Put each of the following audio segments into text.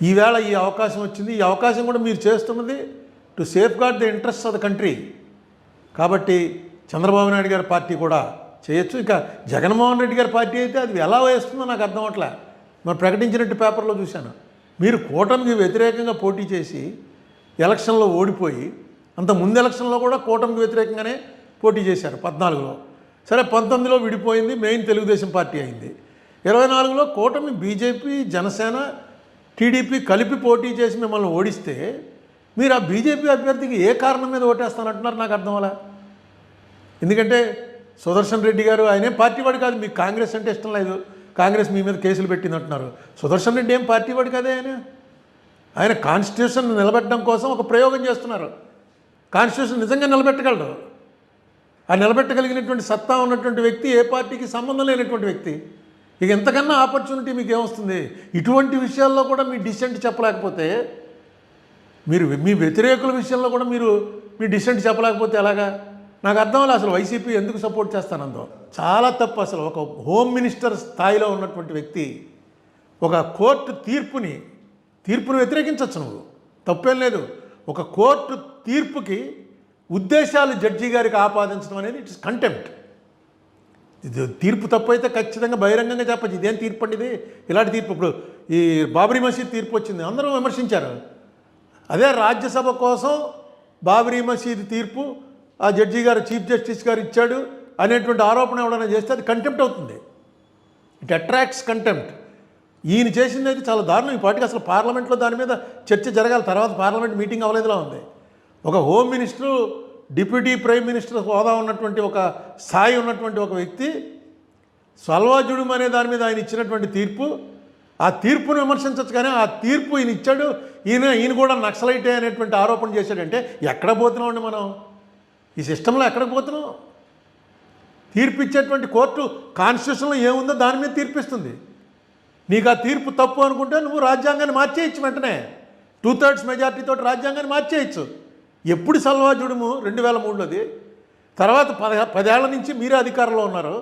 ఈవేళ ఈ అవకాశం వచ్చింది. ఈ అవకాశం కూడా మీరు చేస్తున్నది to safeguard the interest of the country. కాబట్టి చంద్రబాబు నాయుడు గారి పార్టీ కూడా చేయొచ్చు. ఇక జగన్మోహన్ రెడ్డి గారి పార్టీ అయితే అది ఎలా వేస్తుందో నాకు అర్థం అవట్లే. మరి ప్రకటించినట్టు పేపర్లో చూశాను. మీరు కూటమికి వ్యతిరేకంగా పోటీ చేసి ఎలక్షన్లో ఓడిపోయి, అంత ముందు ఎలక్షన్లో కూడా కూటమికి వ్యతిరేకంగానే పోటీ చేశారు 14లో. సరే 19లో విడిపోయింది, మెయిన్ తెలుగుదేశం పార్టీ అయింది. 24లో కూటమి బీజేపీ, జనసేన, టీడీపీ కలిపి పోటీ చేసి మిమ్మల్ని ఓడిస్తే మీరు ఆ బీజేపీ అభ్యర్థికి ఏ కారణం మీద ఓటేస్తానంటున్నారు నాకు అర్థం అలా. ఎందుకంటే సుదర్శన్ రెడ్డి గారు ఆయనే పార్టీ వాడు కాదు, మీకు కాంగ్రెస్ అంటే ఇష్టం లేదు, కాంగ్రెస్ మీ మీద కేసులు పెట్టింది అంటున్నారు. సుదర్శన్ రెడ్డి ఏం పార్టీ వాడు కాదే. ఆయన కాన్స్టిట్యూషన్ నిలబెట్టడం కోసం ఒక ప్రయోగం చేస్తున్నారు. కాన్స్టిట్యూషన్ నిజంగా నిలబెట్టగలడు. ఆ నిలబెట్టగలిగినటువంటి సత్తా ఉన్నటువంటి వ్యక్తి, ఏ పార్టీకి సంబంధం లేనటువంటి వ్యక్తి. ఇక ఎంతకన్నా ఆపర్చునిటీ మీకు ఏమొస్తుంది? ఇటువంటి విషయాల్లో కూడా మీ డిసెంట్ చెప్పలేకపోతే, మీరు మీ వ్యతిరేకుల విషయంలో కూడా మీరు మీ డిసెంట్ చెప్పలేకపోతే ఎలాగా? నాకు అర్థం లేదు అసలు వైసీపీ ఎందుకు సపోర్ట్ చేస్తానందో. చాలా తప్పు. అసలు ఒక హోమ్ మినిస్టర్ స్థాయిలో ఉన్నటువంటి వ్యక్తి ఒక కోర్టు తీర్పుని వ్యతిరేకించవచ్చు, నువ్వు తప్పేం లేదు. ఒక కోర్టు తీర్పుకి ఉద్దేశాలు జడ్జి గారికి ఆపాదించడం అనేది ఇట్స్ కంటెంప్ట్. ఇది తీర్పు తప్పు అయితే ఖచ్చితంగా బహిరంగంగా చెప్పచ్చు, ఇదేం తీర్పు అండి ఇది, ఇలాంటి తీర్పు. ఇప్పుడు ఈ బాబరీ మసీద్ తీర్పు వచ్చింది, అందరూ విమర్శించారు. అదే రాజ్యసభ కోసం బాబరీ మసీద్ తీర్పు ఆ జడ్జి గారు, చీఫ్ జస్టిస్ గారు ఇచ్చాడు అనేటువంటి ఆరోపణ ఎవరైనా చేస్తే అది కంటెంప్ట్ అవుతుంది. It attracts contempt. ఈయన చేసింది అయితే చాలా దారుణం. ఈ పార్టీకి అసలు పార్లమెంట్లో దాని మీద చర్చ జరగాలి. తర్వాత పార్లమెంట్ మీటింగ్ అవ్వలేదులా ఉంది. ఒక home minister, deputy prime minister హోదా ఉన్నటువంటి ఒక స్థాయి ఉన్నటువంటి ఒక వ్యక్తి సల్వాజుడుం అనే దాని మీద ఆయన ఇచ్చినటువంటి తీర్పు, ఆ తీర్పును విమర్శించవచ్చు. కానీ ఆ తీర్పు ఈయన ఇచ్చాడు, ఈయన కూడా నక్సలైటే అనేటువంటి ఆరోపణ చేశాడంటే ఎక్కడ పోతున్నామండి మనం? ఈ సిస్టంలో ఎక్కడికి పోతున్నాం? తీర్పు ఇచ్చేటువంటి కోర్టు కాన్స్టిట్యూషన్లో ఏముందో దాని మీద తీర్పిస్తుంది. నీకు ఆ తీర్పు తప్పు అనుకుంటే నువ్వు రాజ్యాంగాన్ని మార్చేయచ్చు వెంటనే. 2/3 మెజార్టీతో రాజ్యాంగాన్ని మార్చేయచ్చు. ఎప్పుడు సల్వాజుడుము 2003లోది. తర్వాత 10 ఏళ్ల నుంచి మీరే అధికారంలో ఉన్నారు.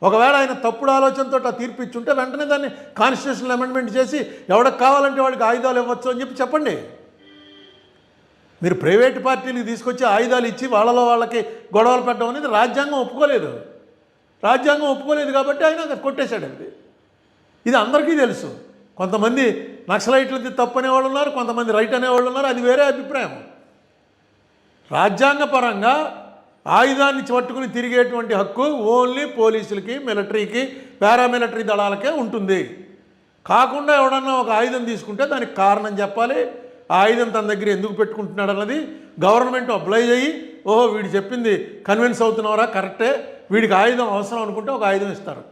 ఒకవేళ ఆయన తప్పుడు ఆలోచనతో ఆ తీర్పు ఇచ్చుంటే వెంటనే దాన్ని కాన్స్టిట్యూషనల్ అమెండ్మెంట్ చేసి ఎవరికి కావాలంటే వాడికి ఆయుధాలు ఇవ్వచ్చు అని చెప్పండి. మీరు ప్రైవేటు పార్టీలకు తీసుకొచ్చి ఆయుధాలు ఇచ్చి వాళ్ళకి గొడవలు పెట్టడం అనేది రాజ్యాంగం ఒప్పుకోలేదు. రాజ్యాంగం ఒప్పుకోలేదు కాబట్టి ఆయన కొట్టేశాడు. ఇది అందరికీ తెలుసు. కొంతమంది నక్సలైట్లది తప్పు అనేవాళ్ళు ఉన్నారు, కొంతమంది రైట్ అనేవాళ్ళు ఉన్నారు, అది వేరే అభిప్రాయం. రాజ్యాంగపరంగా ఆయుధాన్ని పట్టుకుని తిరిగేటువంటి హక్కు ఓన్లీ పోలీసులకి, మిలిటరీకి, పారామిలిటరీ దళాలకే ఉంటుంది. కాకుండా ఎవడన్నా ఒక ఆయుధం తీసుకుంటే దానికి కారణం చెప్పాలి. ఆ ఆయుధం తన దగ్గర ఎందుకు పెట్టుకుంటున్నాడు అన్నది గవర్నమెంట్ అప్లై చేయి, ఓహో వీడు చెప్పింది కన్విన్స్ అవుతున్నారా, కరెక్టే, వీడికి ఆయుధం అవసరం అనుకుంటే ఒక ఆయుధం ఇస్తారు.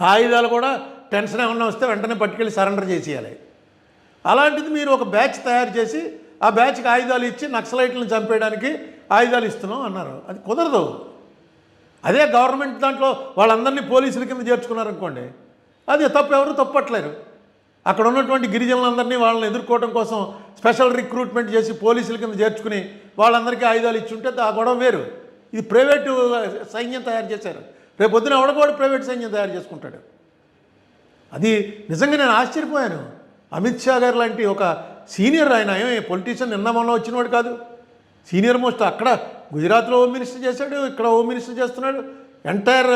ఆ ఆయుధాలు కూడా టెన్షన్ ఏమన్నా వస్తే వెంటనే పట్టుకెళ్ళి సరెండర్ చేసేయాలి. అలాంటిది మీరు ఒక బ్యాచ్ తయారు చేసి ఆ బ్యాచ్కి ఆయుధాలు ఇచ్చి నక్సలైట్లను చంపేయడానికి ఆయుధాలు ఇస్తున్నాం అన్నారు. అది కుదరదు. అదే గవర్నమెంట్ దాంట్లో వాళ్ళందరినీ పోలీసుల కింద చేర్చుకున్నారనుకోండి, అది తప్పు, ఎవరు తప్పట్లేరు. అక్కడ ఉన్నటువంటి గిరిజనులందరినీ వాళ్ళని ఎదుర్కోవడం కోసం స్పెషల్ రిక్రూట్మెంట్ చేసి పోలీసుల కింద చేర్చుకుని వాళ్ళందరికీ ఆయుధాలు ఇచ్చుంటే ఆ గొడవ వేరు. ఇది ప్రైవేటు సైన్యం తయారు చేశారు. రేపు పొద్దున ఎవడకోడు ప్రైవేట్ సైన్యం తయారు చేసుకుంటాడు. అది నిజంగా నేను ఆశ్చర్యపోయాను. అమిత్ షా గారు లాంటి ఒక సీనియర్, ఆయన పొలిటీషియన్ నిన్న మొన్న వచ్చినవాడు కాదు, సీనియర్ మోస్ట్. అక్కడ గుజరాత్లో హోమ్ మినిస్టర్ చేశాడు, ఇక్కడ హోమ్ మినిస్టర్ చేస్తున్నాడు. ఎంటైర్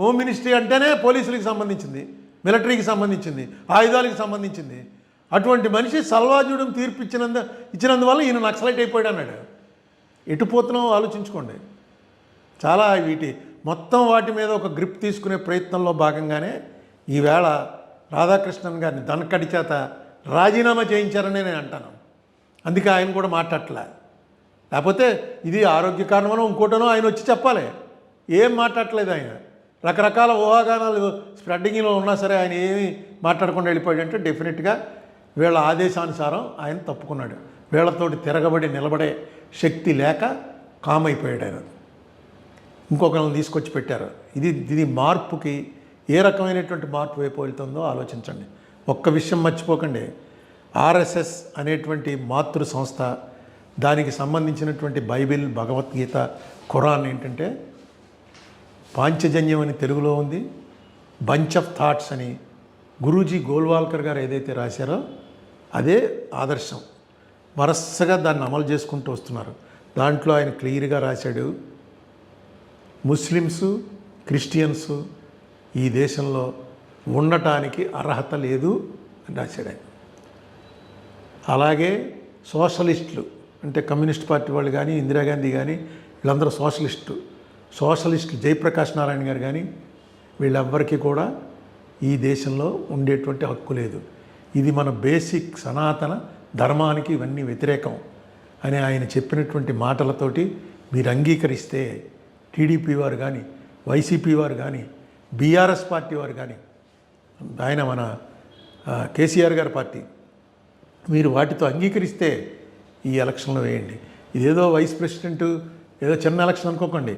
హోమ్ మినిస్ట్రీ అంటేనే పోలీసులకు సంబంధించింది, మిలిటరీకి సంబంధించింది, ఆయుధాలకు సంబంధించింది. అటువంటి మనిషి సల్వాజుడుం తీర్పు ఇచ్చినందువల్ల ఈయన నక్సలైట్ అయిపోయాడు అన్నాడు. ఎటు పోతున్నామో ఆలోచించుకోండి. చాలా మొత్తం వాటి మీద ఒక గ్రిప్ తీసుకునే ప్రయత్నంలో భాగంగానే ఈవేళ రాధాకృష్ణన్ గారిని దనకడి చేత రాజీనామా చేయించారని నేను అంటాను. అందుకే ఆయన కూడా మాట్లాడలే. లేకపోతే ఇది ఆరోగ్య కారణమనో ఇంకోటనో ఆయన వచ్చి చెప్పాలి. ఏం మాట్లాడలేదు ఆయన. రకరకాల ఊహాగానాలు స్ప్రెడ్డింగ్లో ఉన్నా సరే ఆయన ఏమీ మాట్లాడకుండా వెళ్ళిపోయాడంటే డెఫినెట్గా వీళ్ళ ఆదేశానుసారం ఆయన తప్పుకున్నాడు. వీళ్ళతోటి తిరగబడి నిలబడే శక్తి లేక కామైపోయాడు ఆయన. ఇంకొకరిని తీసుకొచ్చి పెట్టారు. ఇది మార్పుకి ఏ రకమైనటువంటి మార్పు వైపు వెళ్తుందో ఆలోచించండి. ఒక్క విషయం మర్చిపోకండి, ఆర్ఎస్ఎస్ అనేటువంటి మాతృ సంస్థ, దానికి సంబంధించినటువంటి బైబిల్, భగవద్గీత, ఖురాన్ ఏంటంటే పాంచజన్యం అని తెలుగులో ఉంది, బంచ్ ఆఫ్ థాట్స్ అని గురూజీ గోల్వాల్కర్ గారు ఏదైతే రాశారో అదే ఆదర్శం. వరసగా దాన్ని అమలు చేసుకుంటూ వస్తున్నారు. దాంట్లో ఆయన క్లియర్గా రాశాడు, ముస్లిమ్స్ క్రిస్టియన్స్ ఈ దేశంలో ఉండటానికి అర్హత లేదు అని రాశాడు ఆయన. అలాగే సోషలిస్టులు అంటే కమ్యూనిస్ట్ పార్టీ వాళ్ళు కానీ, ఇందిరాగాంధీ కానీ, వీళ్ళందరూ సోషలిస్టులు జయప్రకాష్ నారాయణ గారు కానీ, వీళ్ళెవ్వరికీ కూడా ఈ దేశంలో ఉండేటువంటి హక్కు లేదు. ఇది మన బేసిక్ సనాతన ధర్మానికి ఇవన్నీ వ్యతిరేకం అని ఆయన చెప్పినటువంటి మాటలతోటి మీరు అంగీకరిస్తే టీడీపీ వారు కానీ, వైసీపీ వారు కానీ, బీఆర్ఎస్ పార్టీ వారు కానీ, ఆయన మన కేసీఆర్ గారి పార్టీ, మీరు వాటితో అంగీకరిస్తే ఈ ఎలక్షన్లో వేయండి. ఇదేదో వైస్ ప్రెసిడెంట్ ఏదో చిన్న ఎలక్షన్ అనుకోకండి.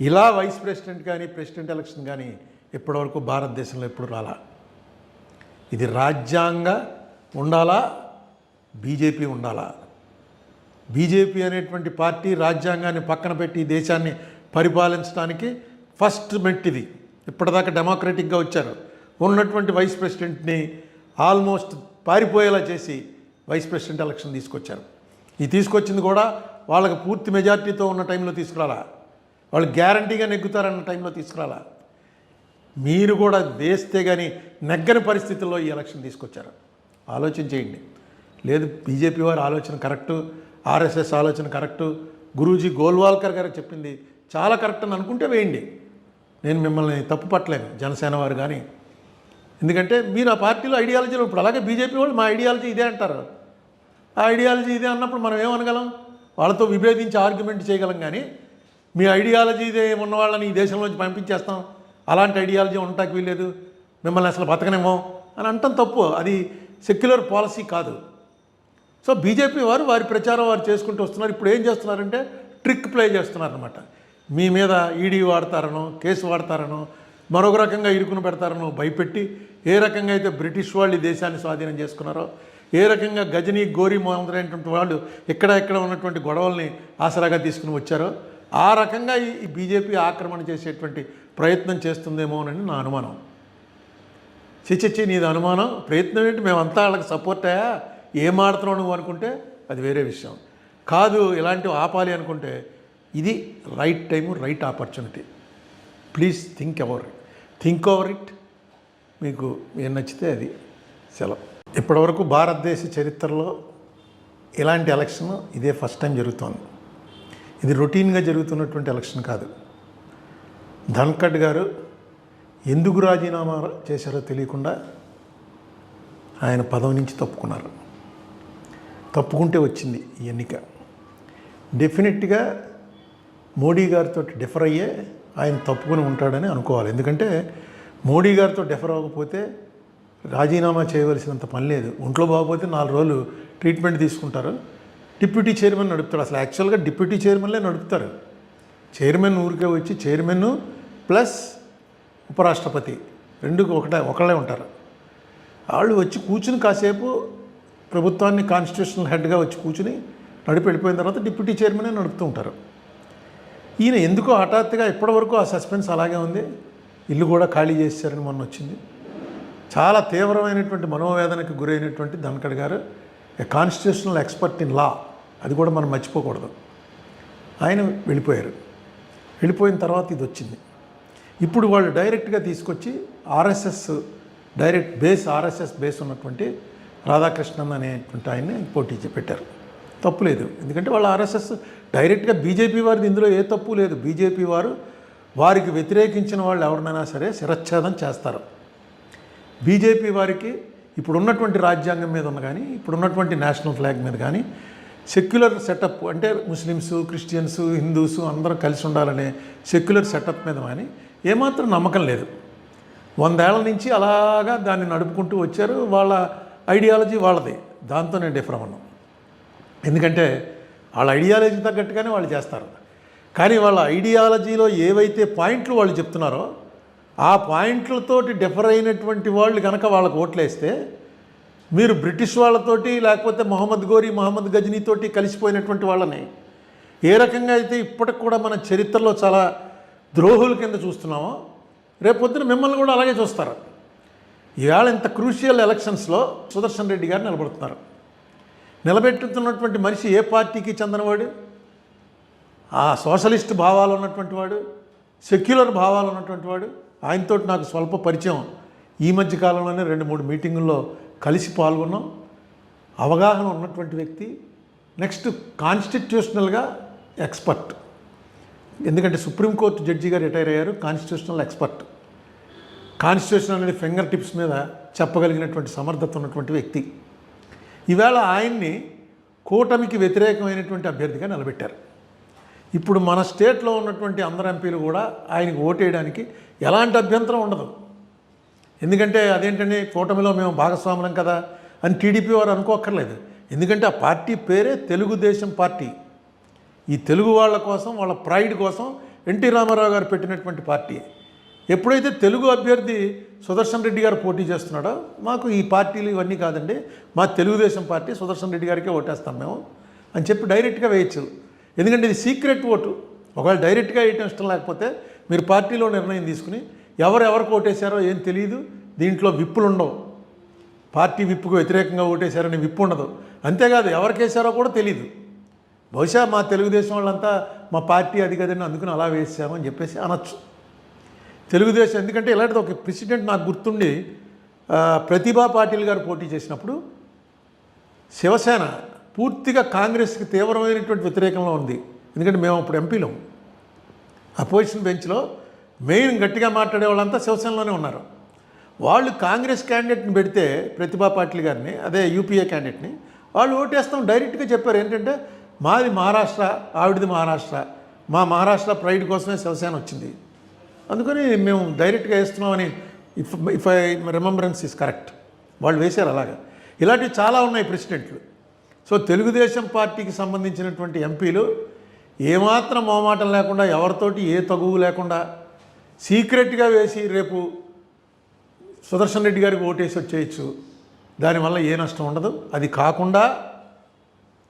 ఇలా వైస్ ప్రెసిడెంట్ కానీ ప్రెసిడెంట్ ఎలక్షన్ కానీ ఇప్పటివరకు భారతదేశంలో ఎప్పుడు రాలా. ఇది రాజ్యాంగ ఉండాలా, బీజేపీ ఉండాలా. బీజేపీ అనేటువంటి పార్టీ రాజ్యాంగాన్ని పక్కన పెట్టి దేశాన్ని పరిపాలించడానికి ఫస్ట్ మెట్టిది. ఇప్పటిదాకా డెమోక్రటిక్గా వచ్చారు. ఉన్నటువంటి వైస్ ప్రెసిడెంట్ని ఆల్మోస్ట్ పారిపోయేలా చేసి వైస్ ప్రెసిడెంట్ ఎలక్షన్ తీసుకొచ్చారు. ఈ తీసుకొచ్చింది కూడా వాళ్ళకి పూర్తి మెజార్టీతో ఉన్న టైంలో తీసుకురాలా, వాళ్ళు గ్యారంటీగా నెగ్గుతారన్న టైంలో తీసుకురాలా. మీరు కూడా వేస్తే కానీ నెగ్గని పరిస్థితుల్లో ఈ ఎలక్షన్ తీసుకొచ్చారు. ఆలోచన చేయండి. లేదు బీజేపీ వారి ఆలోచన కరెక్టు, ఆర్ఎస్ఎస్ ఆలోచన కరెక్టు, గురూజీ గోల్వాల్కర్ గారు చెప్పింది చాలా కరెక్ట్ అని అనుకుంటే వేయండి. నేను మిమ్మల్ని తప్పు పట్టలేను, జనసేన వారు కానీ. ఎందుకంటే మీరు ఆ పార్టీలో ఐడియాలజీలో ఇప్పుడు అలాగే బీజేపీ వాళ్ళు మా ఐడియాలజీ ఇదే అంటారు. ఆ ఐడియాలజీ ఇదే అన్నప్పుడు మనం ఏమనగలం? వాళ్ళతో విభేదించి ఆర్గ్యుమెంట్ చేయగలం. కానీ మీ ఐడియాలజీ ఇదే ఉన్న వాళ్ళని ఈ దేశంలోంచి పంపించేస్తాం, అలాంటి ఐడియాలజీ ఉండటానికి వీల్లేదు, మిమ్మల్ని అసలు బతకనేమో అని అంటాం తప్పు. అది సెక్యులర్ పాలసీ కాదు. సో బీజేపీ వారు వారి ప్రచారం వారు చేసుకుంటూ వస్తున్నారు. ఇప్పుడు ఏం చేస్తున్నారంటే ట్రిక్ ప్లే చేస్తున్నారనమాట. మీ మీద ఈడీ వాడతారనో, కేసు వాడతారనో, మరొక రకంగా ఇరుకును పెడతారనో భయపెట్టి, ఏ రకంగా అయితే బ్రిటిష్ వాళ్ళు ఈ దేశాన్ని స్వాధీనం చేసుకున్నారో, ఏ రకంగా గజనీ గోరీ మొదలైనటువంటి వాళ్ళు ఇక్కడ ఉన్నటువంటి గొడవల్ని ఆసరాగా తీసుకుని వచ్చారో, ఆ రకంగా ఈ బీజేపీ ఆక్రమణ చేసేటువంటి ప్రయత్నం చేస్తుందేమోనని నా అనుమానం. చిచ్చి నీది అనుమానం, ప్రయత్నం ఏంటి? మేమంతా వాళ్ళకి సపోర్ట్ అయ్యా, ఏం ఆడుతున్నావు నువ్వు అనుకుంటే అది వేరే విషయం. కాదు ఇలాంటివి ఆపాలి అనుకుంటే ఇది right time, right opportunity. Please think over it. మీకు ఏం నచ్చితే అది సెలవు. ఇప్పటివరకు భారతదేశ చరిత్రలో ఇలాంటి ఎలక్షన్ ఇదే ఫస్ట్ టైం జరుగుతోంది. ఇది రొటీన్గా జరుగుతున్నటువంటి ఎలక్షన్ కాదు. ధన్ఖడ్ గారు ఎందుకు రాజీనామా చేశారో తెలియకుండా ఆయన పదవి నుంచి తప్పుకున్నారు. తప్పుకుంటే వచ్చింది ఈ ఎన్నిక. డెఫినెట్గా మోడీ గారితో డిఫర్ అయ్యే ఆయన తప్పుకొని ఉంటాడని అనుకోవాలి. ఎందుకంటే మోడీ గారితో డిఫర్ అవ్వకపోతే రాజీనామా చేయవలసినంత పని లేదు. ఒంట్లో బాగోపోతే 4 రోజులు ట్రీట్మెంట్ తీసుకుంటారు. డిప్యూటీ చైర్మన్ నడుపుతాడు. అసలు యాక్చువల్గా డిప్యూటీ చైర్మన్లే నడుపుతారు. చైర్మన్ ఊరికే వచ్చి చైర్మన్ ప్లస్ ఉపరాష్ట్రపతి రెండు ఒకళ్ళే ఉంటారు. వాళ్ళు వచ్చి కూర్చుని కాసేపు ప్రభుత్వాన్ని కాన్స్టిట్యూషనల్ హెడ్గా వచ్చి కూర్చుని నడిపి వెళ్ళిపోయిన తర్వాత డిప్యూటీ చైర్మనే నడుపుతూ ఉంటారు. ఈయన ఎందుకో హఠాత్తుగా ఇప్పటివరకు ఆ సస్పెన్స్ అలాగే ఉంది. ఇల్లు కూడా ఖాళీ చేశారని మొన్న వచ్చింది. చాలా తీవ్రమైనటువంటి మనోవేదనకు గురైనటువంటి ధన్ఖడ్ గారు ఏ కాన్స్టిట్యూషనల్ ఎక్స్పర్ట్ ఇన్ లా, అది కూడా మనం మర్చిపోకూడదు. ఆయన వెళ్ళిపోయారు. వెళ్ళిపోయిన తర్వాత ఇది వచ్చింది. ఇప్పుడు వాళ్ళు డైరెక్ట్గా తీసుకొచ్చి ఆర్ఎస్ఎస్ బేస్ ఉన్నటువంటి రాధాకృష్ణన్ అనేటువంటి ఆయన్ని పోటీ పెట్టారు. తప్పు లేదు, ఎందుకంటే వాళ్ళు ఆర్ఎస్ఎస్ డైరెక్ట్గా బీజేపీ వారిది ఇందులో ఏ తప్పు లేదు. బీజేపీ వారు వారికి వ్యతిరేకించిన వాళ్ళు ఎవరినైనా సరే శిరచ్ఛేదం చేస్తారు. బీజేపీ వారికి ఇప్పుడున్నటువంటి రాజ్యాంగం మీద ఉన్న కానీ, ఇప్పుడున్నటువంటి నేషనల్ ఫ్లాగ్ మీద కానీ, సెక్యులర్ సెటప్ అంటే ముస్లిమ్స్, క్రిస్టియన్స్, హిందూస్ అందరూ కలిసి ఉండాలనే సెక్యులర్ సెటప్ మీద కానీ ఏమాత్రం నమ్మకం లేదు. 100 ఏళ్ల నుంచి అలాగా దాన్ని నడుపుకుంటూ వచ్చారు. వాళ్ళ ఐడియాలజీ వాళ్ళది, దాంతో నేను డిఫర్ అవ్వను. ఎందుకంటే వాళ్ళ ఐడియాలజీ తగ్గట్టుగానే వాళ్ళు చేస్తారు. కానీ వాళ్ళ ఐడియాలజీలో ఏవైతే పాయింట్లు వాళ్ళు చెప్తున్నారో ఆ పాయింట్లతోటి డిఫర్ అయినటువంటి వాళ్ళు కనుక వాళ్ళకు ఓట్లేస్తే, మీరు బ్రిటిష్ వాళ్ళతోటి లేకపోతే మొహమ్మద్ గజనీతోటి కలిసిపోయినటువంటి వాళ్ళని ఏ రకంగా అయితే ఇప్పటికి కూడా మన చరిత్రలో చాలా ద్రోహుల కింద చూస్తున్నామో, రేపొద్దున మిమ్మల్ని కూడా అలాగే చూస్తారు. ఈవేళ ఇంత క్రూషియల్ ఎలక్షన్స్లో సుదర్శన్ రెడ్డి గారు నిలబడుతున్నారు. నిలబెట్టుతున్నటువంటి మనిషి ఏ పార్టీకి చెందినవాడు? ఆ సోషలిస్ట్ భావాలు ఉన్నటువంటి వాడు, సెక్యులర్ భావాలు ఉన్నటువంటి వాడు. ఆయనతో నాకు స్వల్ప పరిచయం. ఈ మధ్య కాలంలోనే 2-3 మీటింగుల్లో కలిసి పాల్గొన్నాం. అవగాహన ఉన్నటువంటి వ్యక్తి. నెక్స్ట్ కాన్స్టిట్యూషనల్గా ఎక్స్పర్ట్. ఎందుకంటే సుప్రీంకోర్టు జడ్జిగా రిటైర్ అయ్యారు. Constitutional expert. కాన్స్టిట్యూషన్ అనేది ఫింగర్ టిప్స్ మీద చెప్పగలిగినటువంటి సమర్థత ఉన్నటువంటి వ్యక్తి. ఈవేళ ఆయన్ని కూటమికి వ్యతిరేకమైనటువంటి అభ్యర్థిగా నిలబెట్టారు. ఇప్పుడు మన స్టేట్లో ఉన్నటువంటి అందరు ఎంపీలు కూడా ఆయనకు ఓటేయడానికి ఎలాంటి అభ్యంతరం ఉండదు. ఎందుకంటే అదేంటంటే కూటమిలో మేము భాగస్వాములం కదా అని టీడీపీ వారు అనుకోక్కర్లేదు. ఎందుకంటే ఆ పార్టీ పేరే తెలుగుదేశం పార్టీ. ఈ తెలుగు వాళ్ళ కోసం, వాళ్ళ ప్రైడ్ కోసం ఎన్టీ రామారావు గారు పెట్టినటువంటి పార్టీ. ఎప్పుడైతే తెలుగు అభ్యర్థి సుదర్శన్ రెడ్డి గారు పోటీ చేస్తున్నాడో మాకు ఈ పార్టీలు ఇవన్నీ కాదండి, మా తెలుగుదేశం పార్టీ సుదర్శన్ రెడ్డి గారికే ఓటేస్తాం మేము అని చెప్పి డైరెక్ట్గా వేయచ్చు. ఎందుకంటే ఇది సీక్రెట్ ఓటు. ఒకవేళ డైరెక్ట్గా వేయటం ఇష్టం లేకపోతే మీరు పార్టీలో నిర్ణయం తీసుకుని ఎవరెవరికి ఓటేశారో ఏం తెలియదు. దీంట్లో విప్పులు ఉండవు. పార్టీ విప్పుకు వ్యతిరేకంగా ఓటేశారని విప్పు ఉండదు. అంతేకాదు ఎవరికేసారో కూడా తెలియదు. బహుశా మా తెలుగుదేశం వాళ్ళంతా మా పార్టీ అది కదండి అందుకుని అలా వేసామని చెప్పేసి అనొచ్చు. తెలుగుదేశం ఎందుకంటే ఇలాంటిది ఒక ప్రెసిడెంట్ నాకు గుర్తుండి ప్రతిభా పాటిల్ గారు పోటీ చేసినప్పుడు శివసేన పూర్తిగా కాంగ్రెస్కి తీవ్రమైనటువంటి వ్యతిరేకంలో ఉంది. ఎందుకంటే మేము అప్పుడు ఎంపీలం. అపోజిషన్ బెంచ్లో మెయిన్ గట్టిగా మాట్లాడే వాళ్ళంతా శివసేనలోనే ఉన్నారు. వాళ్ళు కాంగ్రెస్ క్యాండిడేట్ని పెడితే ప్రతిభా పాటిల్ గారిని, అదే యూపీఏ క్యాండిడేట్ని, వాళ్ళు ఓటేస్తాం డైరెక్ట్గా చెప్పారు. ఏంటంటే మాది మహారాష్ట్ర, ఆవిడది మహారాష్ట్ర, మా మహారాష్ట్ర ప్రైడ్ కోసమే శివసేన వచ్చింది, అందుకని మేము డైరెక్ట్గా వేస్తున్నామని if I remembrance is correct వాళ్ళు వేశారు. అలాగా ఇలాంటివి చాలా ఉన్నాయి ప్రెసిడెంట్లు. సో తెలుగుదేశం పార్టీకి సంబంధించినటువంటి ఎంపీలు ఏమాత్రం మొహమాటం లేకుండా, ఎవరితోటి ఏ తగువు లేకుండా సీక్రెట్గా వేసి రేపు సుదర్శన్ రెడ్డి గారికి ఓటేసి వచ్చేయచ్చు. దానివల్ల ఏ నష్టం ఉండదు. అది కాకుండా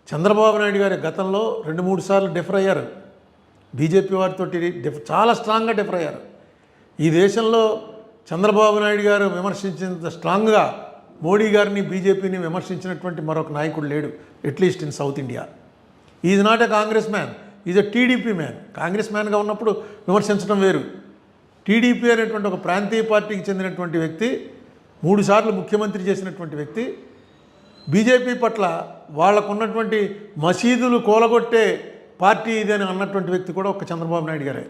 చంద్రబాబు నాయుడు గారి గతంలో 2-3 సార్లు డిఫర్ అయ్యారు. బీజేపీ వారితో చాలా స్ట్రాంగ్గా డిఫర్ అయ్యారు. ఈ దేశంలో చంద్రబాబు నాయుడు గారు విమర్శించినంత స్ట్రాంగ్గా మోడీ గారిని, బీజేపీని విమర్శించినటువంటి మరొక నాయకుడు లేడు, at least in South India. Is not a Congress man, is a TDP man. Congress మ్యాన్గా ఉన్నప్పుడు విమర్శించడం వేరు. టీడీపీ అనేటువంటి ఒక ప్రాంతీయ పార్టీకి చెందినటువంటి వ్యక్తి, 3 సార్లు ముఖ్యమంత్రి చేసినటువంటి వ్యక్తి, బీజేపీ పట్ల వాళ్ళకున్నటువంటి మసీదులు కూలగొట్టే పార్టీ ఇది అని అన్నటువంటి వ్యక్తి కూడా ఒక చంద్రబాబు నాయుడు గారే.